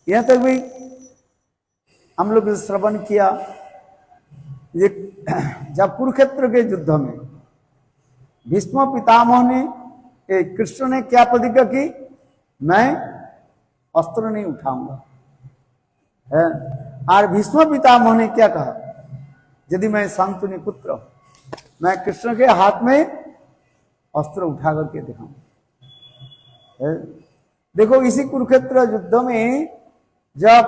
यहां तक भी हम लोग श्रवण किया। ये जब कुरुक्षेत्र के युद्ध में भीष्म पितामह ने कृष्ण ने क्या प्रतिज्ञा की, मैं अस्त्र नहीं उठाऊंगा। और भीष्म पितामह ने क्या कहा, यदि मैं शांतनु पुत्र हूं, मैं कृष्ण के हाथ में अस्त्र उठा करके दिखाऊंगा। देखो इसी कुरुक्षेत्र युद्ध में जब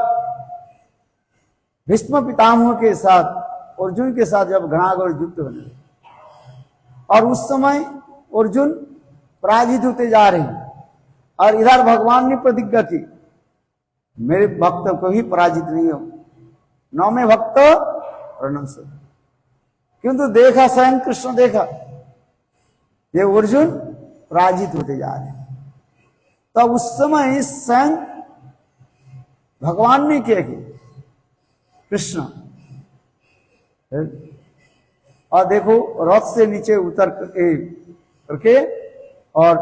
भीष्म पितामह के साथ अर्जुन के साथ जब घणाघोर युद्ध होने और उस समय अर्जुन पराजित होते जा रहे हैं और इधर भगवान ने प्रतिज्ञा की मेरे भक्त को ही पराजित नहीं हो, नौ में भक्त रणन से। किंतु देखा स्वयं कृष्ण देखा ये अर्जुन पराजित होते जा रहे हैं, तब उस समय स्वयं भगवान ने क्या किया, कृष्ण और देखो रथ से नीचे उतर करके और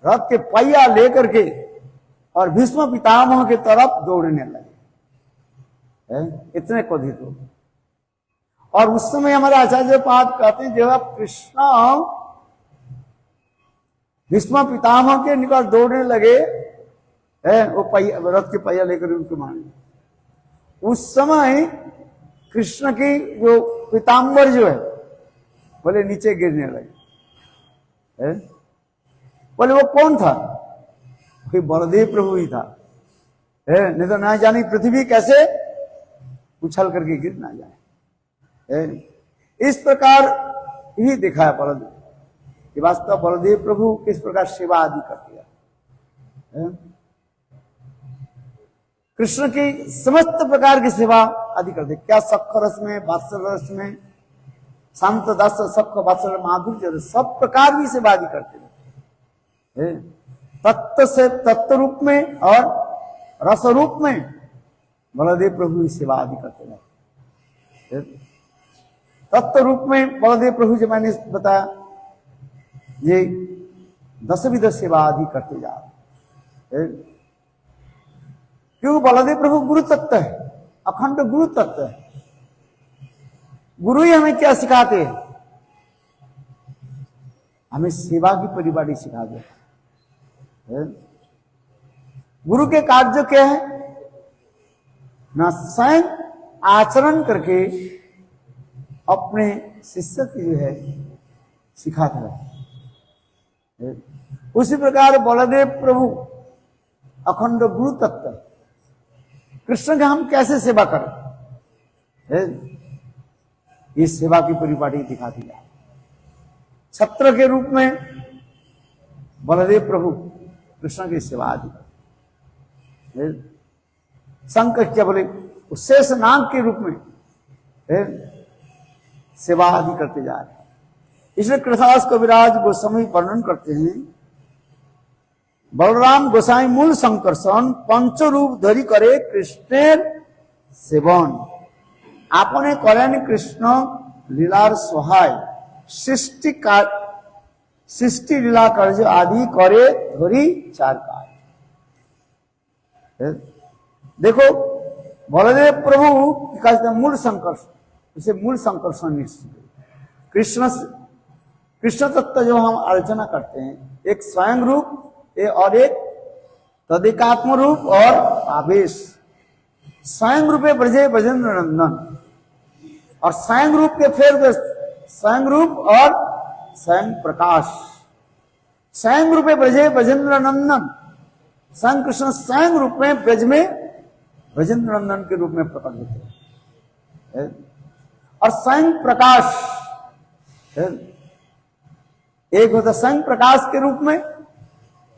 रथ के पहिया लेकर के और भीष्म पितामह की तरफ दौड़ने लगे। इतने क्रोधित हो। और उस समय हमारे आचार्य पाद कहते हैं जब कृष्ण भीष्म पितामह के निकट दौड़ने लगे, वो पहिया रथ के पहिया लेकर उनको मारे, उस समय कृष्ण की जो पीताम्बर जो है बोले नीचे गिरने लगे। बोले वो कौन था, कोई बलदेव प्रभु ही था। नहीं तो ना जाने पृथ्वी कैसे उछल करके गिर ना जाए। इस प्रकार ही देखा है बलदेव कि वास्तव बलदेव प्रभु किस प्रकार सेवा आदि करते हैं। कृष्ण की समस्त प्रकार की सेवा आदि करते, क्या सख रस में, वात्सल रस में, शांत दास सख वात्सल माधुर्य सब प्रकार की सेवा आदि करते हैं। तत्व से तत्व रूप में और रस रूप में बलदेव प्रभु की सेवा आदि करते हैं। तत्व रूप में बलदेव प्रभु जो मैंने बताया ये दशविध सेवा आदि करते जा रहे, क्योंकि बलदेव प्रभु गुरु तत्व है, अखंड गुरु तत्व है। गुरु ही हमें क्या सिखाते हैं, हमें सेवा की परिपाटी सिखाते हैं। गुरु के कार्य क्या है, ना स्वयं आचरण करके अपने शिष्य की जो है सिखाता है। उसी प्रकार बलदेव प्रभु अखंड गुरु तत्व, कृष्ण का हम कैसे सेवा करें, ये सेवा की परिपाटी दिखाती है। छत्र के रूप में बलदेव प्रभु कृष्ण की सेवा आदि करते, शंख क्या बोले शेष नाग के रूप में सेवा आदि करते जा रहे हैं। इसलिए कृष्णदास कविराज गोस्वामी वर्णन करते हैं, बलराम गोसाई मूल संकर्षण पंच रूप धरी करे कृष्णेर सेवन, आपने करें कृष्ण लीलार सहाय, सृष्टि लीला कार्य आदि करे धरी चार कार्य। देखो बलदेव प्रभु का मूल संकर्षण, इसे मूल संकर्षण निश्चित कृष्ण तत्व जो हम आलोचना करते हैं, एक स्वयं रूप और एक तदिकात्म रूप और आवेश। स्वयं रूपे ब्रजे ब्रजेंद्र नंदन और स्वयं रूप के फिर स्वयं रूप और स्वयं प्रकाश। स्वयं रूपे ब्रजे ब्रजेंद्र नंदन, स्वयं कृष्ण स्वयं रूप में ब्रज में ब्रजेंद्र नंदन के रूप में प्रकट होते हैं। और स्वयं प्रकाश एक होता स्वयं प्रकाश के रूप में,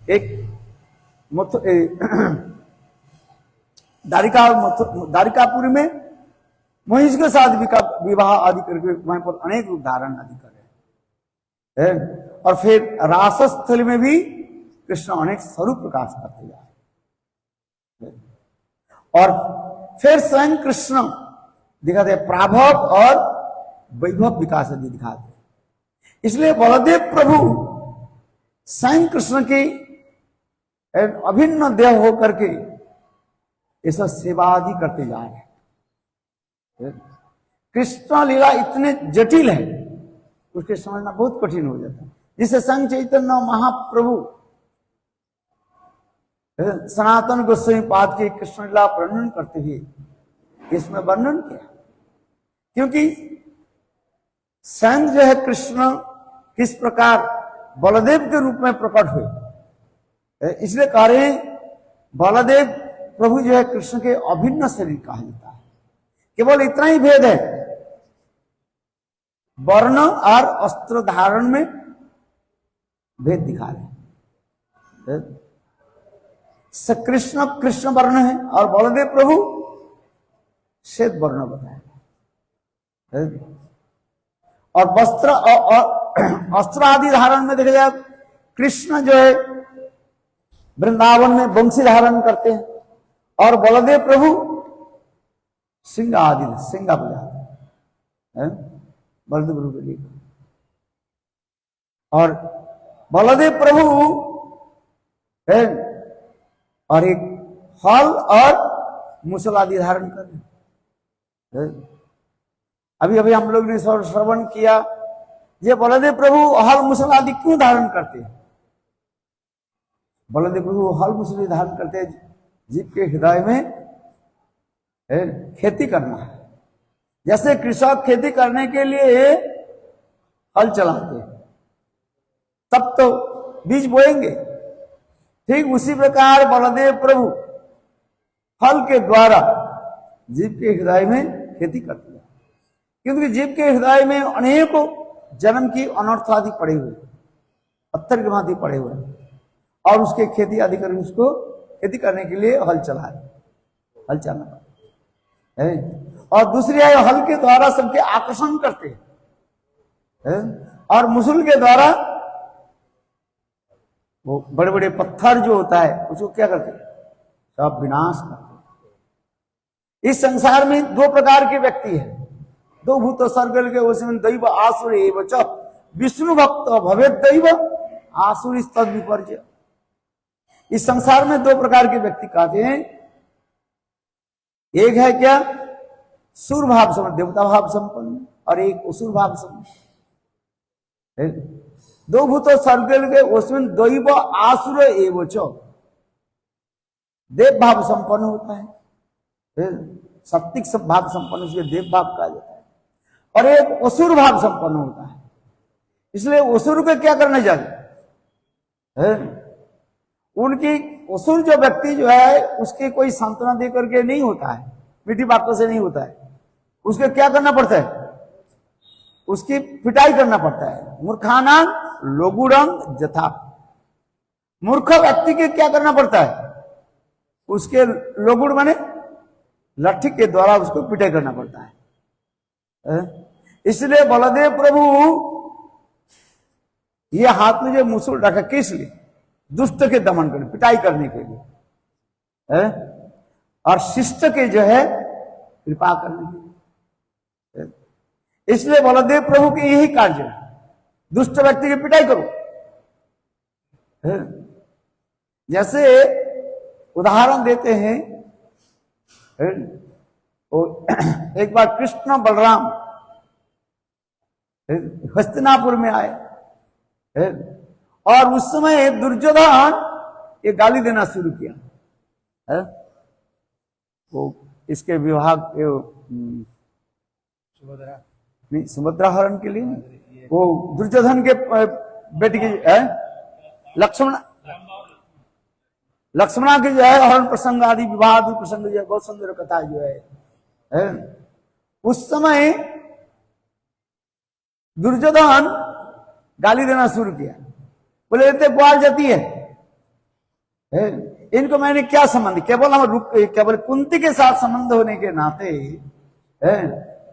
एक दारिकापुरी में महिष के साथ विवाह आदि करके वहां पर अनेक रूप धारण आदि करे। और फिर रासस्थल में भी कृष्ण अनेक स्वरूप प्रकाश करते जा रहे। और फिर स्वयं कृष्ण दिखाते प्राभव और वैभव विकास आदि दिखाते। इसलिए बलदेव प्रभु स्वयं कृष्ण की अभिन्न देह होकर के ये सब सेवा आदि करते जा रहे हैं। कृष्ण लीला इतने जटिल है, उसके समझना बहुत कठिन हो जाता है। जिसे संघ चैतन्य महाप्रभु सनातन गोस्वामी पाद के कृष्ण लीला वर्णन करते हुए इसमें वर्णन किया, क्योंकि स्वयं जो है कृष्ण किस प्रकार बलदेव के रूप में प्रकट हुए, इसलिए कह रहे हैं बलदेव प्रभु जो है कृष्ण के अभिन्न शरीर कहा जाता है। केवल इतना ही भेद है, वर्ण और अस्त्र धारण में भेद दिखा रहे हैं। कृष्ण कृष्ण वर्ण है और बलदेव प्रभु श्वेत वर्ण बताया। और वस्त्र और अस्त्र आदि धारण में देखा जाए, कृष्ण जो है वृंदावन में बंशी धारण करते हैं और बलदेव प्रभु सिंह आदि सिंगा बजाते हैं बलदेव प्रभु के लिए। और बलदेव प्रभु है और एक हल और मुसल आदि धारण कर रहे हैं। अभी अभी हम लोग ने श्रवण किया, ये बलदेव प्रभु हल मुसल आदि क्यों धारण करते हैं? बलदेव प्रभु हल मुसल धारण करते हैं, जीव के हृदय में खेती करना है। जैसे कृषक खेती करने के लिए हल चलाते हैं, तब तो बीज बोएंगे, ठीक उसी प्रकार बलदेव प्रभु हल के द्वारा जीव के हृदय में खेती करते हैं। क्योंकि जीव के हृदय में अनेकों जन्म की अनर्थ आदि पड़े हुए, पत्थर के भांति पड़े हुए, और उसके खेती आदि कर उसको खेती करने के लिए हल चला है, हल चलाना है। और दूसरी है हल के द्वारा सबके आकर्षण करते हैं, और मुसल के द्वारा वो बड़े बड़े पत्थर जो होता है उसको क्या करते हैं, सब विनाश करते हैं। इस संसार में दो प्रकार के व्यक्ति हैं, दो भूत सर्गल के उसमें दैव आसुर एव च विष्णु भक्त भवे दैव आसुर तद विपर्य। इस संसार में दो प्रकार के व्यक्ति कहते हैं, एक है क्या सुर भाव संपन्न देवता भाव संपन्न, और एक असुर भाव संपन्न। दो भूत सर्गल के उसमें दैव आसुर एव च देव भाव संपन्न होता है, सत्विक भाव संपन्न उसके देव भाव कहा जाता है, और एक असुर भाव संपन्न होता है। इसलिए असुर को क्या करना चाहिए, उनकी असुर जो व्यक्ति जो है उसके कोई सांत्वना दे करके नहीं होता है, मीठी बातों से नहीं होता है, उसके क्या करना पड़ता है, उसकी पिटाई करना पड़ता है। मूर्खाना लोगुड़ंग जथा, मूर्ख व्यक्ति के क्या करना पड़ता है, उसके लोगुड़ माने लाठी के द्वारा उसको पिटाई करना पड़ता है। इसलिए बलदेव प्रभु ये हाथ में जो मुसूल रखा किस लिए, दुष्ट के दमन करने, पिटाई करने के लिए, और शिष्ट के जो है कृपा करने के लिए। इसलिए बलदेव प्रभु के यही कार्य है, दुष्ट व्यक्ति की पिटाई करो। जैसे उदाहरण देते हैं, एक बार कृष्ण बलराम हस्तिनापुर में आए, और उस समय दुर्योधन ये गाली देना शुरू किया है। वो इसके विभाग नहीं सुभद्रा हरण के लिए, वो दुर्योधन के बेटी की लक्ष्मणा की जो है हरण प्रसंग आदि विवाह आदि प्रसंग जो है बहुत सुंदर कथा जो है। उस समय दुर्योधन गाली देना शुरू किया, बोले इतने ग्वाल जाती है, इनको मैंने क्या संबंध, केवल कुंती के साथ संबंध होने के नाते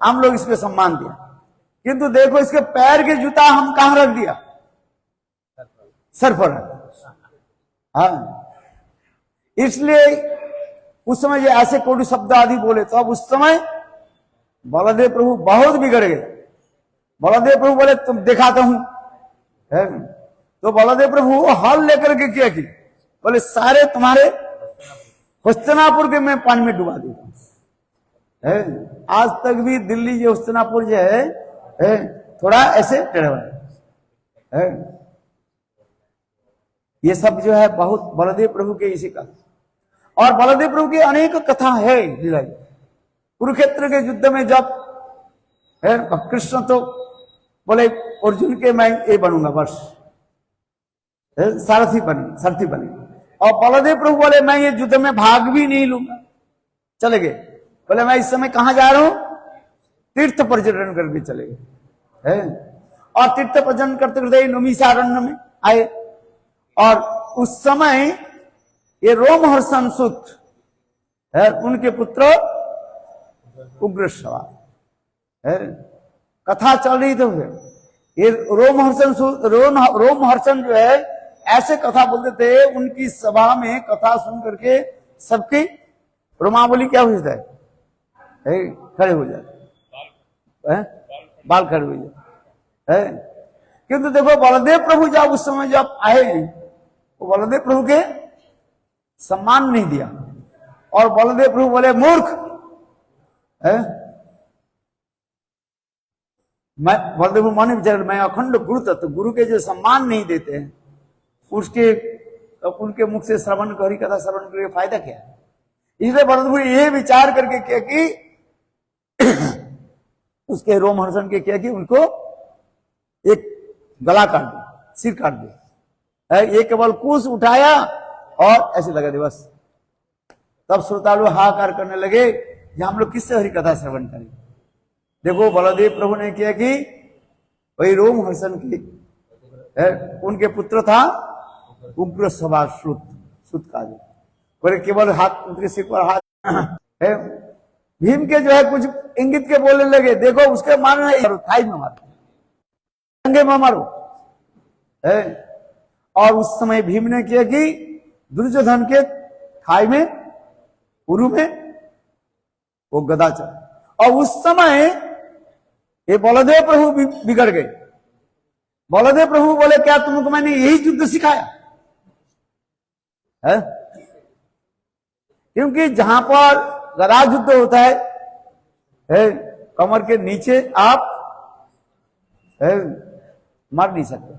हम लोग इसको सम्मान दिया, किंतु देखो इसके पैर के जूता हम कहां रख दिया, सर पर। हाँ, इसलिए उस समय ये ऐसे कोटि शब्द आदि बोले, तो अब उस समय बलदेव प्रभु बहुत बिगड़ गए। बलदेव प्रभु बोले तुम दिखाता हूं, तो बलदेव प्रभु हल लेकर के क्या की, बोले सारे तुम्हारे हस्तिनापुर के मैं पानी में डुबा देता हूं। आज तक भी दिल्ली जो हस्तिनापुर जो है थोड़ा ऐसे टेढ़ा है। ये सब जो है बहुत बलदेव प्रभु के इसी का। और बलदेव प्रभु की अनेक कथा है लीला। कुरुक्षेत्र के युद्ध में जब कृष्ण तो बोले अर्जुन के मैं ये बनूंगा बस, सारथी बने। और बलदेव प्रभु बोले मैं ये युद्ध में भाग भी नहीं लूंगा, चले गए। बोले मैं इस समय कहां जा रहा हूं, तीर्थ पर्यटन करके चले गए। और तीर्थ पर्यटन करते करते नैमिषारण्य में आए। और उस समय ये रोमहर्षण सुत है, उनके पुत्र उग्रश्रवा कथा चल रही थी। ये रोमहर्षण जो है ऐसे कथा बोलते थे, उनकी सभा में कथा सुन करके सबकी रोमावली क्या हो जाता है, खड़े हो जाते हैं, बाल खड़े हो जाते हैं। किंतु देखो बलदेव प्रभु जब उस समय जब आए तो बलदेव प्रभु के सम्मान नहीं दिया। और बलदेव प्रभु बोले मूर्ख है, मैं बलदेव प्रभु माने विचार मैं अखंड गुरु तत्व, गुरु के जो सम्मान नहीं देते हैं उसके उनके मुख से श्रवण हरि कथा श्रवण करके फायदा क्या है। इसलिए बलदेव प्रभु ये विचार करके किया कि उसके रोमहर्षण के किया कि उनको एक गला काट दे, सिर काट दे। ये केवल कुश उठाया और ऐसे लगा दे बस। तब श्रोतालु हाहाकार करने लगे कि हम लोग किससे हरि कथा श्रवण करें। देखो बलदेव प्रभु ने किया कि वही रोमहर्षण की उनके पुत्र था उग्र सभा सुत का, बोले केवल हाथ उनके सिर पर हाथ है। भीम के जो है कुछ इंगित के बोलने लगे, देखो उसके मारना थाई में मारो, अंगे में मारो है। और उस समय भीम ने किया कि दुर्योधन के थाई में उरु में वो गदा चला। और उस समय ये बलदेव प्रभु बिगड़ गए। बलदेव प्रभु बोले क्या तुमको मैंने यही युद्ध सिखाया है? क्योंकि जहां पर गदा युद्ध होता है कमर के नीचे आप मार नहीं सकते।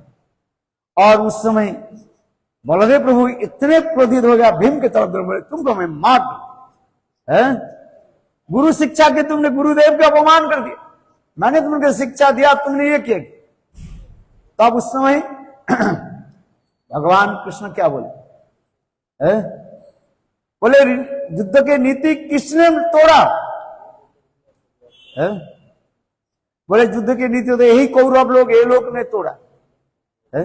और उस समय बलदेव प्रभु इतने क्रोधित हो गया भीम के तरफ, बोले तुमको मैं मार दूं है। गुरु शिक्षा के तुमने गुरुदेव का अपमान कर दिया, मैंने तुमको शिक्षा दिया तुमने ये किया। तब उस समय भगवान कृष्ण क्या बोले बोले युद्ध के नीति किसने तोड़ा है? बोले युद्ध के नीति तो यही कौरव लोग ये लोग ने तोड़ा है।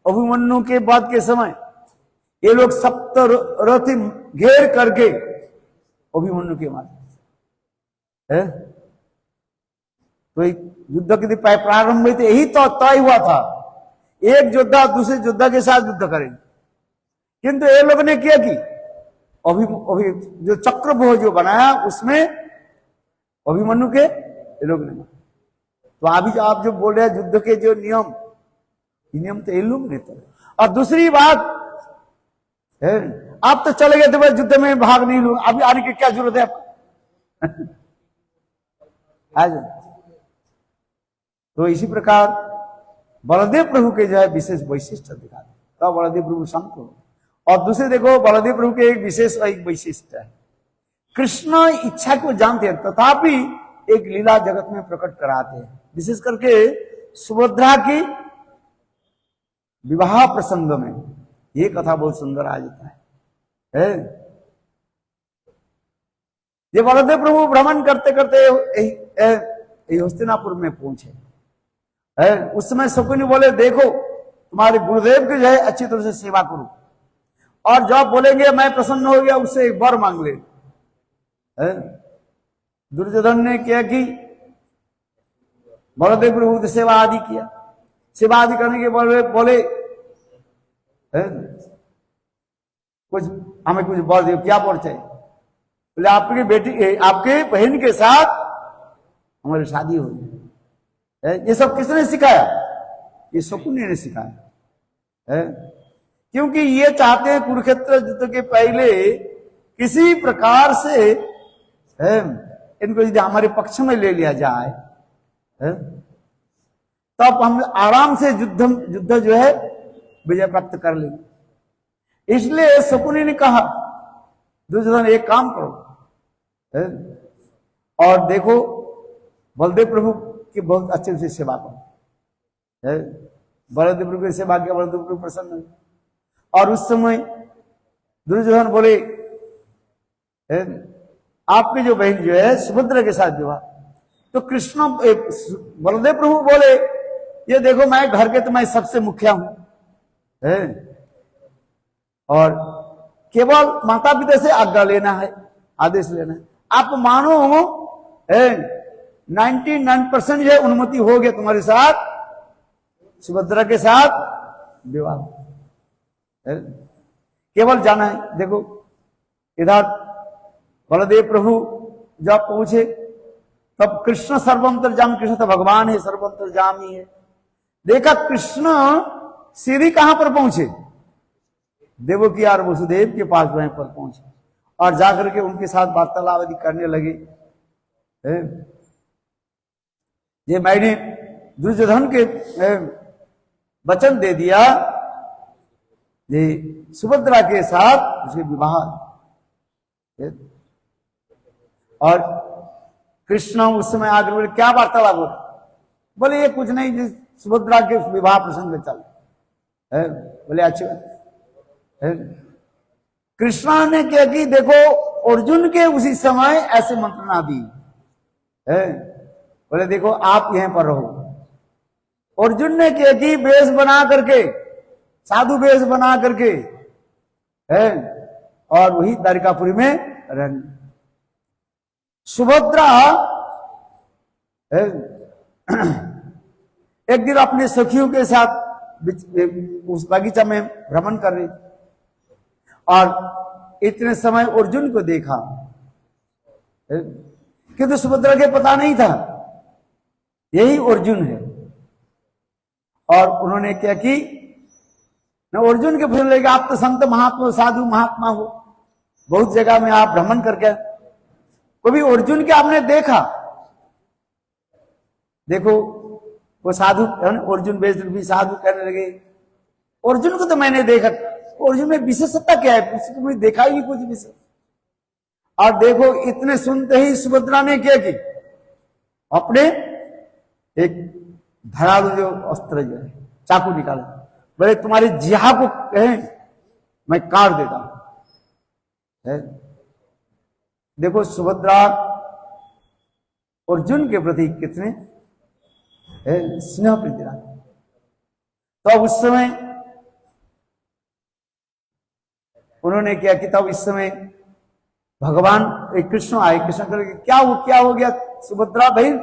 अभिमन्यु के बाद के समय ये लोग सप्त रथी घेर करके अभिमन्यु के मारे है। तो युद्ध के प्रारंभ में तो यही तो तय हुआ था, एक योद्धा दूसरे योद्धा के साथ युद्ध करेंगे। किंतु ये लोग ने किया कि जो चक्रव्यूह जो बनाया उसमें अभिमन्यु के ये लोग ने। तो अभी जो आप जो बोल रहे हैं युद्ध के जो नियम तो ये लोग ने तोड़े। और दूसरी बात है आप तो चले गए थे भाई युद्ध में भाग नहीं लूंगा, अभी आने की क्या जरूरत है आपको तो इसी प्रकार बलदेव प्रभु के जो है विशेष वैशिष्ट दिखा तो बलदेव प्रभु शांत हो। और दूसरे देखो बलदेव प्रभु के एक वैशिष्ट है, कृष्ण इच्छा को जानते हैं तथापि एक लीला जगत में प्रकट कराते हैं। विशेष करके सुभद्रा की विवाह प्रसंग में ये कथा बहुत सुंदर आ जाता है। ये बलदेव प्रभु भ्रमण करते करते हस्तिनापुर में पहुंचे उस समय शकुनी बोले देखो तुम्हारे गुरुदेव की जो है अच्छी तरह से सेवा करो, और जब बोलेंगे मैं प्रसन्न हो गया उससे एक वर मांग ले। दुर्योधन ने क्या कि बलदेव प्रभु की सेवा आदि किया, सेवा आदि करने के बोले कुछ हमें कुछ वर दो, क्या वर चाहिए? बोले आपकी बेटी आपके बहन के साथ हमारी शादी हो गई। ये सब किसने सिखाया? ये शकुनी ने सिखाया है, क्योंकि ये चाहते हैं कुरुक्षेत्र युद्ध के पहले किसी प्रकार से है, इनको यदि हमारे पक्ष में ले लिया जाए है, तब हम आराम से युद्ध जो है विजय प्राप्त कर लेंगे। इसलिए शकुनी ने कहा दुर्योधन एक काम करो है, और देखो बलदेव प्रभु की बहुत अच्छे से सेवा करो है, बलदेव प्रभु की सेवा किया, बलदेव प्रभु प्रसन्न हुए। और उस समय दुर्योधन बोले है, आपकी जो बहन जो है सुभद्रा के साथ विवाह, तो कृष्ण बलदेव प्रभु बोले ये देखो मैं घर के तो मैं सबसे मुखिया हूं है, और केवल माता पिता से आज्ञा लेना है, आदेश लेना है। आप मानो 99% जो अनुमति हो गया तुम्हारे साथ सुभद्रा के साथ विवाह, केवल जाना है। देखो इधर बलदेव प्रभु जब पहुंचे तब कृष्ण सर्वंतर्यामी, कृष्ण तो भगवान है, सर्वंतर्यामी है। देखा कृष्ण सीधी कहां पर पहुंचे, देवकी और वसुदेव के पास वहीं पर पहुंचे और जाकर के उनके साथ वार्तालाप आदि करने लगे। ये मैंने दुर्योधन के वचन दे दिया ये सुभद्रा के साथ उसके विवाह, और कृष्ण उस समय आगे बोले क्या वार्तालाप हो, बोले ये कुछ नहीं, जिस सुभद्रा के विवाह प्रसंग में चल है, बोले अच्छी बात है। कृष्णा ने क्या कि देखो अर्जुन के उसी समय ऐसे मंत्रणा दी है, बोले देखो आप यहीं पर रहो। अर्जुन ने क्या कि वेश बना करके, साधु वेश बना करके है, और वही द्वारिकापुरी में रहने। सुभद्रा है, एक दिन अपने सखियों के साथ उस बगीचा में भ्रमण कर रही, और इतने समय अर्जुन को देखा, किंतु सुभद्रा के पता नहीं था यही अर्जुन है। और उन्होंने क्या की न अर्जुन के पूछने लगे आप तो संत महात्मा साधु महात्मा हो, बहुत जगह में आप भ्रमण करके, कभी अर्जुन के आपने देखा? देखो वो साधु अर्जुन भी साधु कहने लगे, अर्जुन को तो मैंने देखा, अर्जुन में विशेषता क्या है, उसको मैंने देखा ही नहीं कुछ विशेष। और देखो इतने सुनते ही सुभद्रा ने क्या की, अपने एक धराधु जो अस्त्र जो है चाकू निकाला, बोले तुम्हारी जिहा को कहे मैं काट देता हूं। देखो सुभद्रा अर्जुन के प्रति कितने स्नेह प्रीति रखते। तो अब उस समय उन्होंने क्या किया, तब इस समय भगवान कृष्ण आए, कृष्ण करके क्या हो गया सुभद्रा बहन,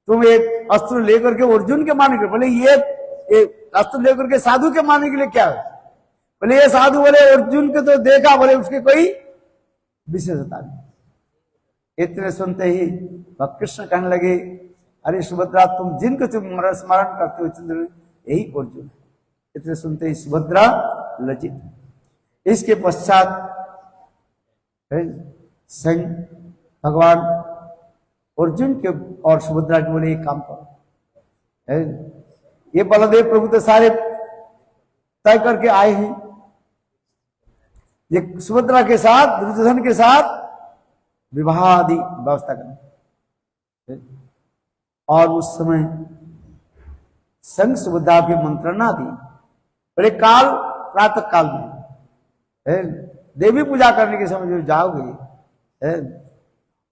तुम एक अस्त्र लेकर के अर्जुन के मारने के, बोले ये अस्त्र लेकर के साधु के मारने के लिए क्या है, बोले ये साधु, बोले अर्जुन के तो देखा, बोले उसके कोई विशेषता नहीं। इतने सुनते ही कृष्ण कहने लगे अरे सुभद्रा तुम जिनको तुम स्मरण करते हो चंद्र यही अर्जुन है। इतने सुनते ही सुभद्रा लज्जित। इसके पश्चात संग भगवान अर्जुन के और सुभद्रा के बोले एक काम करो, ये बलदेव प्रभु तो सारे तय करके आए हैं, ये सुभद्रा के साथ दुर्योधन के साथ विवाह आदि व्यवस्था करना। और उस समय संग सुभद्रा की मंत्रणा दी, बोले काल प्रातः काल में देवी पूजा करने के समय जो जाओगे,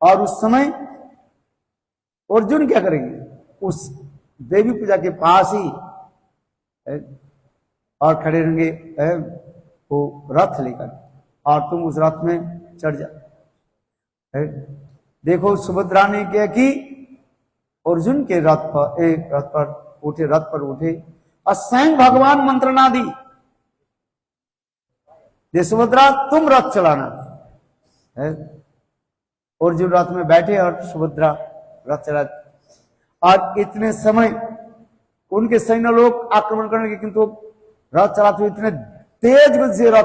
और उस समय अर्जुन क्या करेंगे, उस देवी पूजा के पास ही और खड़े रहेंगे वो रथ लेकर, और तुम उस रथ में चढ़ जाओ। देखो सुभद्रा ने क्या कि अर्जुन के रथ पर उठे और स्वयं भगवान मंत्रणा दी, ये सुभद्रा तुम रथ चलाना है। अर्जुन रथ में बैठे और सुभद्रा रथ चला, और इतने समय उनके सैन्य लोग आक्रमण करने के, किंतु रथ चलाते हुए इतने तेज गति से रथ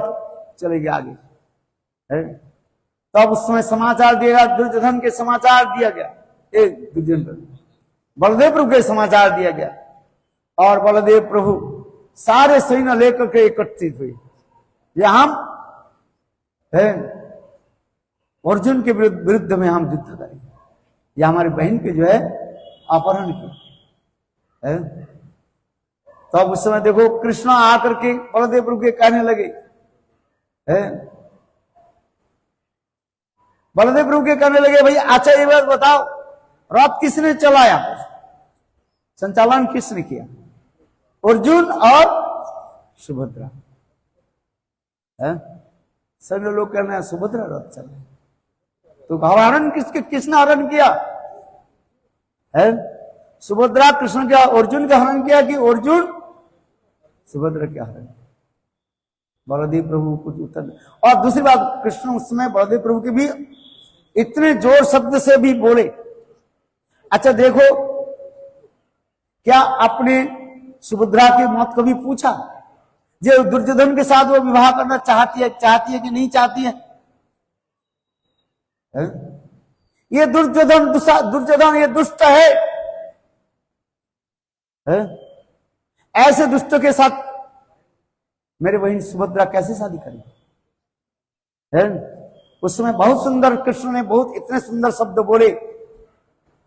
चलेगी आगे है। तब उस समय समाचार दिया, दुर्योधन के समाचार दिया गया, एक दुर्योधन बलदेव प्रभु के समाचार दिया गया, और बलदेव प्रभु सारे सैन्य लेकर के एकत्रित हुए। यह हम है अर्जुन के विरुद्ध में हम युद्ध करें, या हमारी बहन के जो है अपहरण की है। तब उस समय देखो कृष्ण आकर के बलदेव प्रभु के कहने लगे है, बलदेव प्रभु के कहने लगे भाई अच्छा ये बात बताओ, रथ किसने चलाया, संचालन किसने किया, अर्जुन और सुभद्रा है। सभी लोग कहना है सुभद्रा रथ चला, तो हरण किसने हरण किया है, सुभद्रा कृष्ण का अर्जुन का हरण किया कि अर्जुन सुभद्रा का हरण। बलदेव प्रभु कुछ उत्तर। और दूसरी बात, कृष्ण उस समय बलदेव प्रभु के भी इतने जोर शब्द से भी बोले। अच्छा देखो, क्या आपने सुभद्रा की मौत कभी पूछा, जो दुर्योधन के साथ वो विवाह करना चाहती है कि नहीं चाहती है? ये दुर्योधन ये दुष्ट है? ऐसे दुष्टों के साथ मेरे बहन सुभद्रा कैसे शादी करेगी है? उस समय बहुत सुंदर कृष्ण ने बहुत इतने सुंदर शब्द बोले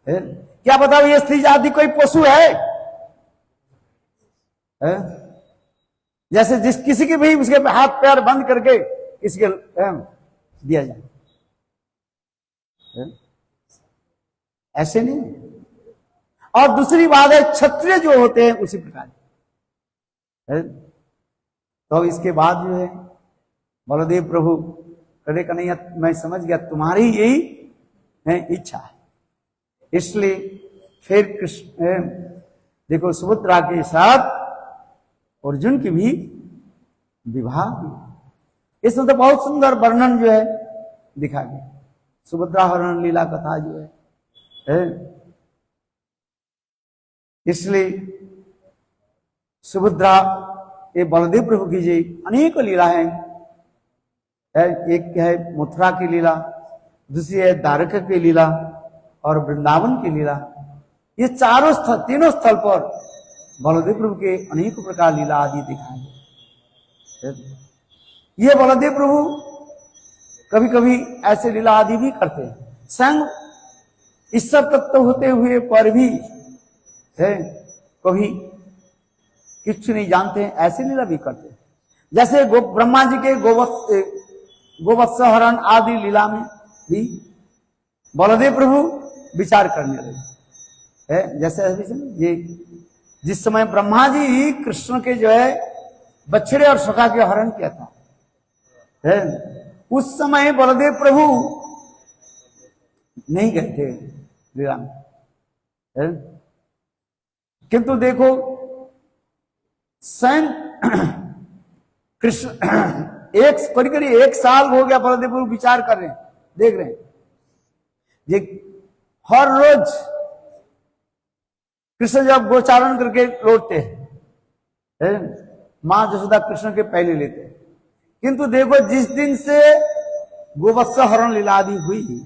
है? क्या बताओ ये स्त्री जाति कोई पशु है? जैसे जिस किसी के भी उसके हाथ पैर बंद करके किसी के दिया जाए, ऐसे नहीं। और दूसरी बात है, क्षत्रिय जो होते हैं उसी प्रकार है। तो इसके बाद जो है बलदेव प्रभु कहते कन्हैया मैं समझ गया तुम्हारी यही है इच्छा है, इसलिए फिर कृष्ण देखो सुभद्रा के साथ अर्जुन की भी विवाह हुई। इसमें तो बहुत सुंदर वर्णन जो है दिखा गया, सुभद्रा हरण लीला कथा जो है। इसलिए सुभद्रा ये बलदेव प्रभु की जी अनेक लीला है। एक है मथुरा की लीला, दूसरी है द्वारका की लीला और वृंदावन की लीला। ये चारों स्थल, तीनों स्थल पर बलदेव प्रभु के अनेक प्रकार लीला आदि दिखाए गए। ये बलदेव प्रभु कभी कभी ऐसे लीला आदि भी करते हैं, संग ईश्वर तत्व होते हुए पर भी है कभी कुछ नहीं जानते हैं, ऐसे लीला भी करते हैं। जैसे ब्रह्मा जी के गोवत्स हरण आदि लीला में भी बलदेव प्रभु विचार करने लगे है। जैसे ये जिस समय ब्रह्मा जी कृष्ण के जो है बछड़े और सखा के हरण किया था है, उस समय बलदेव प्रभु नहीं गए थे लीला में है। किंतु देखो स्वयं कृष्ण करीब 1 साल हो गया बलदेव प्रभु विचार कर रहे हैं, देख रहे हैं। ये हर रोज कृष्ण जब गोचारण करके लौटते हैं, मां जसोदा कृष्ण के पहले लेते हैं। किंतु देखो जिस दिन से गोवत्स हरण लीला आदि हुई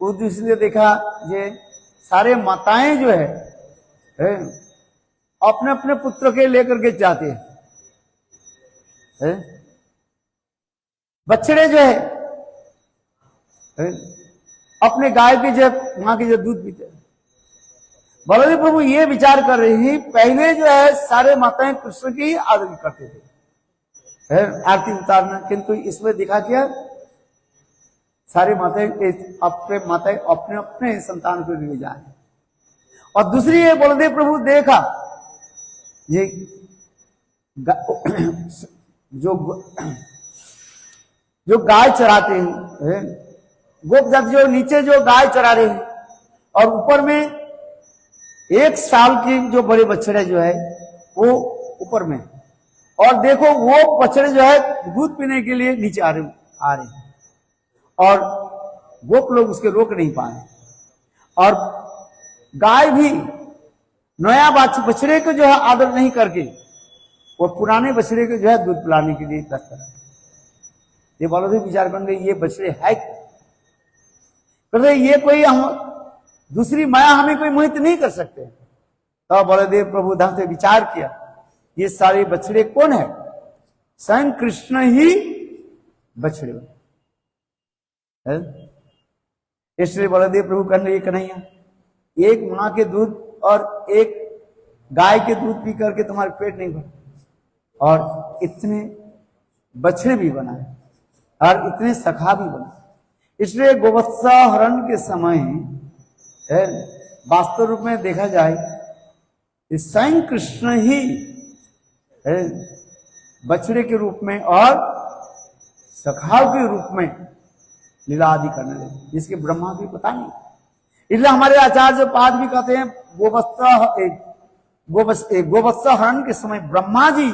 उस दिन से देखा ये सारे माताएं जो है अपने अपने पुत्र के लेकर के जाते हैं। बछड़े जो है अपने गाय के जब मां के जब दूध पीते हैं। बलदेव प्रभु ये विचार कर रही थी, पहले जो है सारे माताएं कृष्ण की आदर करते थे आरती उतारना, किंतु इसमें दिखा क्या सारे माताएं अपने अपने संतान को लिए जा रहे। और दूसरी ये बलदेव प्रभु देखा ये जो गाय चराते हैं गोप जाति, जो नीचे जो गाय चरा रहे हैं और ऊपर में 1 साल की जो बड़े बछड़े जो है वो ऊपर में, और देखो वो बछड़े जो है दूध पीने के लिए नीचे आ रहे और गोप लोग उसके रोक नहीं पाए। और गाय भी नया बछड़े को जो है आदर नहीं करके वो पुराने बछड़े को जो है दूध पिलाने के लिए तत्पर है। ये बलदेव विचार करने ये बछड़े है, कहते ये कोई हम दूसरी माया हमें कोई मोहित नहीं कर सकते। तो बलदेव प्रभु धाम से विचार किया, ये सारे बछड़े कौन है? स्वयं कृष्ण ही बछड़े है। इसलिए बलदेव प्रभु कहने ये कन्हैया, एक मां के दूध और एक गाय के दूध पी करके तुम्हारे पेट नहीं भर, और इतने बछड़े भी बनाए और इतने सखा भी बनाए। इसलिए गोवत्सा हरण के समय वास्तव रूप में देखा जाए स्वयं कृष्ण ही बछड़े के रूप में और सखाव के रूप में लीला आदि करने लगे, जिसके ब्रह्मा भी पता नहीं। इसलिए हमारे आचार्य पाद भी कहते हैं गोवत्सा हरण के समय ब्रह्मा जी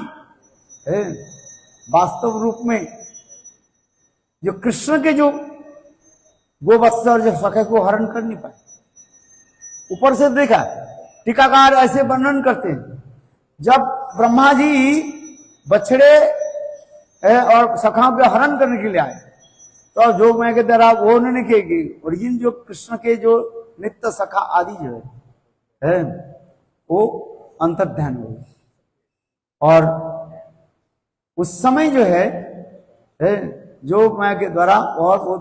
वास्तव रूप में जो कृष्ण के जो गोवत्स और जो सखे को हरण कर नहीं पाए। ऊपर से देखा टीकाकार ऐसे वर्णन करते हैं, जब ब्रह्मा जी बछड़े और सखाओं के हरण करने के लिए आए, तो जो मैं कहते रहा वो उन्होंने किए ओरिजिन जो कृष्ण के जो नित्य सखा आदि जो है वो अंतर्ध्यान हो गए, और उस समय जो है जो माया के द्वारा और वो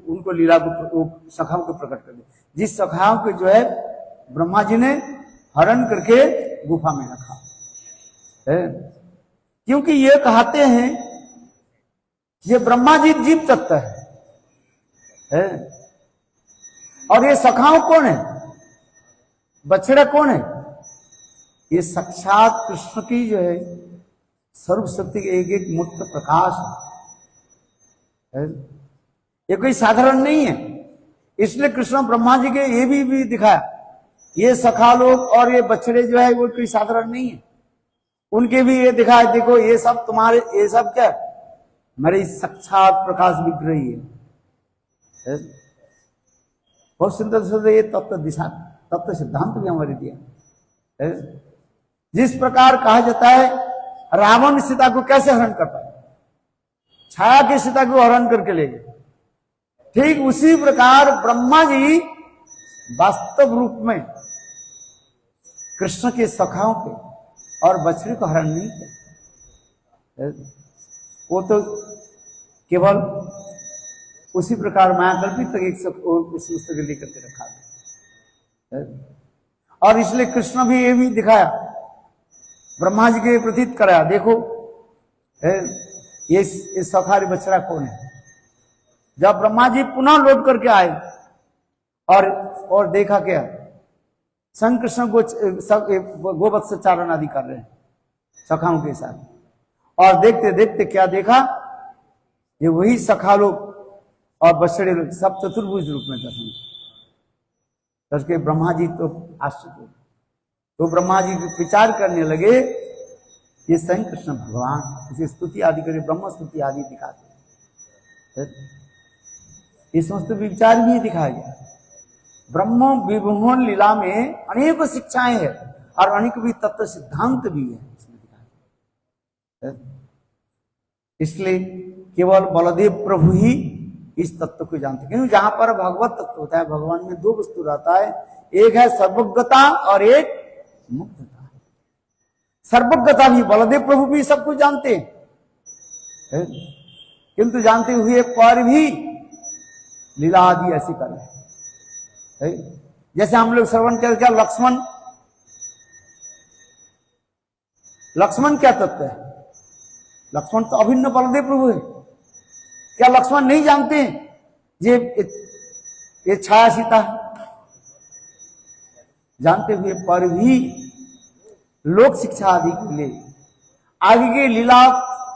उनको लीला को सखाओं को प्रकट कर दिया, जिस सखाओं को जो है ब्रह्मा जी ने हरण करके गुफा में रखा है। क्योंकि ये कहते हैं ये ब्रह्मा जी जीव तत्व है और ये सखाओं कौन है, बछड़ा कौन है? ये साक्षात कृष्ण की जो है सर्वशक्ति के एक एक मूर्त प्रकाश है। ये कोई साधारण नहीं है। इसलिए कृष्ण ब्रह्मा जी के ये भी दिखाया, ये सखा लोग और ये बछड़े जो है वो कोई साधारण नहीं है। उनके भी ये दिखाया, देखो ये सब तुम्हारे, ये सब क्या मेरी साक्षात प्रकाश विग्रही है। बहुत सुंदर सुंदर ये तत्व दिशा तत्व सिद्धांत भी हमारे दिया। जिस प्रकार कहा जाता है रावण सीता को कैसे हरण करता है, छाया के सीता को हरण करके ले गए, ठीक उसी प्रकार ब्रह्मा जी वास्तव रूप में कृष्ण के सखाओं के और बछड़े को हरण नहीं किया। वो तो केवल उसी प्रकार मायाकल्पित एक उस पुस्तक लेकर के रखा गया। और इसलिए कृष्ण भी ये भी दिखाया, ब्रह्मा जी के प्रतीत कराया, देखो ये सखारी बछड़ा कौन है। जब ब्रह्मा जी पुनः लौट करके आए और देखा क्या, संग कृष्ण गोवत्स चारण आदि कर रहे हैं सखाओं के साथ, और देखते देखते क्या देखा, ये वही सखा लोग और बछड़े लोग सब चतुर्भुज रूप में दर्शन करके ब्रह्मा जी तो आश्चर्य। तो ब्रह्मा जी विचार करने लगे ये स्वयं कृष्ण भगवान, इसे स्तुति आदि करे, ब्रह्म स्तुति आदि दिखाते। ये समस्त विचार भी दिखाया गया। ब्रह्म विभुवन लीला में अनेक शिक्षाएं हैं और अनेक भी तत्व सिद्धांत भी है इसमें दिखाया। इसलिए केवल बलदेव प्रभु ही इस तत्व को जानते, क्योंकि जहां पर भगवत तत्व होता है, भगवान में दो वस्तु रहता है, एक है सर्वज्ञता और एक मुक्तता। सर्वज्ञता भी बलदेव प्रभु भी सब कुछ जानते हैं, किंतु जानते हुए पर भी लीला आदि ऐसी कर रहे हैं। जैसे हम लोग श्रवण कर क्या, लक्ष्मण क्या तत्व है? लक्ष्मण तो अभिन्न बलदेव प्रभु है। क्या लक्ष्मण नहीं जानते ये छाया सीता है? जानते हुए पर भी लोक शिक्षा आदि के लिए, आगे के लीला